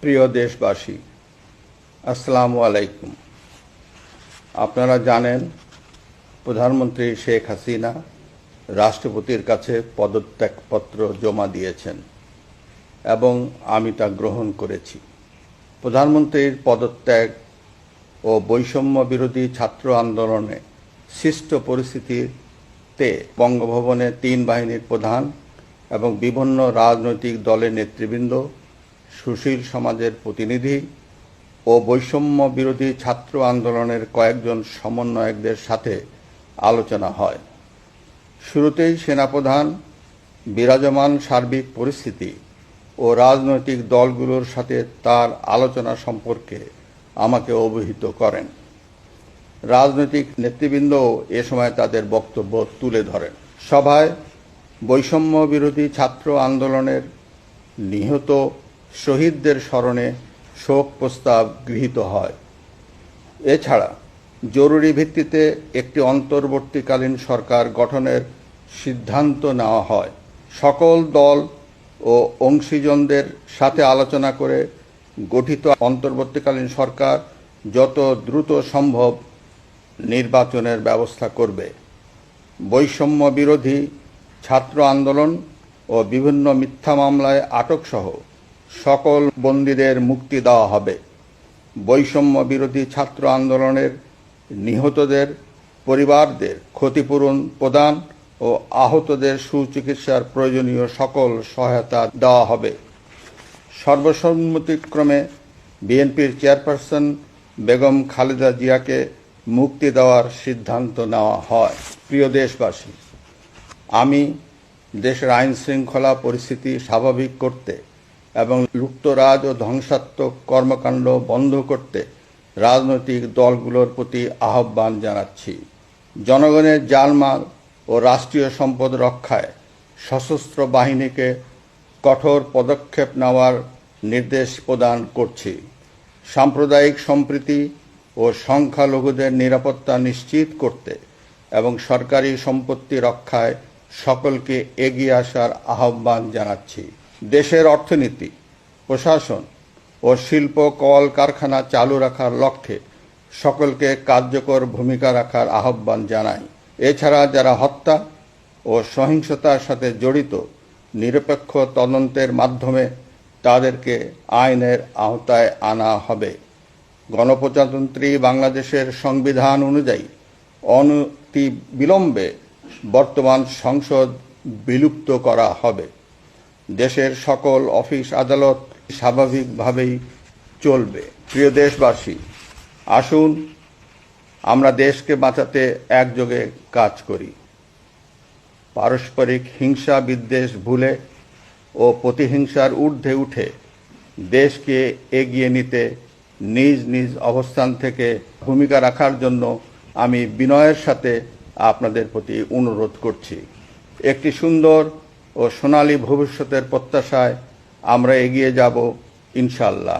প্রিয় দেশবাসী, আসসালামু আলাইকুম। আপনারা জানেন প্রধানমন্ত্রী শেখ হাসিনা রাষ্ট্রপতির কাছে পদত্যাগপত্র জমা দিয়েছেন এবং আমি তা গ্রহণ করেছি। প্রধানমন্ত্রীর পদত্যাগ ও বৈষম্য বিরোধী ছাত্র আন্দোলনে সৃষ্ট পরিস্থিতিতে বঙ্গভবনে ৩ বাহিনীর প্রধান এবং বিভিন্ন রাজনৈতিক দলের নেতৃবৃন্দ, সুশীল সমাজের প্রতিনিধি ও বৈষম্য বিরোধী ছাত্র আন্দোলনের কয়েকজন সমন্বয়কদের সাথে আলোচনা হয়। শুরুতেই সেনাপ্রধান বিরাজমান সার্বিক পরিস্থিতি ও রাজনৈতিক দলগুলোর সাথে তার আলোচনা সম্পর্কে আমাকে অবহিত করেন। রাজনৈতিক নেতৃবৃন্দও এ সময় তাদের বক্তব্য তুলে ধরেন। সভায় বৈষম্য বিরোধী ছাত্র আন্দোলনের নিহত শহীদদের স্মরণে শোক প্রস্তাব গৃহীত হয়। এছাড়া জরুরি ভিত্তিতে একটি অন্তর্বর্তীকালীন সরকার গঠনের সিদ্ধান্ত নেওয়া হয়। সকল দল ও অংশীজনদের সাথে আলোচনা করে গঠিত অন্তর্বর্তীকালীন সরকার যত দ্রুত সম্ভব নির্বাচনের ব্যবস্থা করবে। বৈষম্য বিরোধী ছাত্র আন্দোলন ও বিভিন্ন মিথ্যা মামলায় আটকসহ সকল বন্দীদের মুক্তি দেওয়া হবে। বৈষম্য বিরোধী ছাত্র আন্দোলনের নিহতদের পরিবারদের ক্ষতিপূরণ প্রদান ও আহতদের সুচিকিৎসার প্রয়োজনীয় সকল সহায়তা দেওয়া হবে। সর্বসম্মতিক্রমে বিএনপির চেয়ারপারসন বেগম খালেদা জিয়াকে মুক্তি দেওয়ার সিদ্ধান্ত নেওয়া হয়। প্রিয় দেশবাসী, আমি দেশের আইন শৃঙ্খলা পরিস্থিতি স্বাভাবিক করতে এবং লুটতরাজ ও ধ্বংসাত্মক কর্মকাণ্ড বন্ধ করতে রাজনৈতিক দলগুলোর প্রতি আহ্বান জানাচ্ছি। জনগণের জানমাল ও রাষ্ট্রীয় সম্পদ রক্ষায় সশস্ত্র বাহিনীকে কঠোর পদক্ষেপ নেওয়ার নির্দেশ প্রদান করছি। সাম্প্রদায়িক সম্প্রীতি ও সংখ্যালঘুদের নিরাপত্তা নিশ্চিত করতে এবং সরকারি সম্পত্তি রক্ষায় সকলকে এগিয়ে আসার আহ্বান জানাচ্ছি। দেশের অর্থনীতি, প্রশাসন ও শিল্প কলকারখানা চালু রাখার লক্ষ্যে সকলকে কার্যকর ভূমিকা রাখার আহ্বান জানাই। এছাড়া যারা হত্যা ও সহিংসতার সাথে জড়িত, নিরপেক্ষ তদন্তের মাধ্যমে তাদেরকে আইনের আওতায় আনা হবে। গণপ্রজাতন্ত্রী বাংলাদেশের সংবিধান অনুযায়ী অনতিবিলম্বে বর্তমান সংসদ বিলুপ্ত করা হবে। দেশের সকল অফিস আদালত স্বাভাবিকভাবেই চলবে। প্রিয় দেশবাসী, আসুন আমরা দেশকে বাঁচাতে একযোগে কাজ করি। পারস্পরিক হিংসা বিদ্বেষ ভুলে ও প্রতিহিংসার ঊর্ধ্বে উঠে দেশকে এগিয়ে নিতে নিজ নিজ অবস্থান থেকে ভূমিকা রাখার জন্য আমি বিনয়ের সাথে আপনাদের প্রতি অনুরোধ করছি। একটি সুন্দর ও সোনালী ভবিষ্যতের প্রত্যাশায় আমরা এগিয়ে যাব ইনশাআল্লাহ।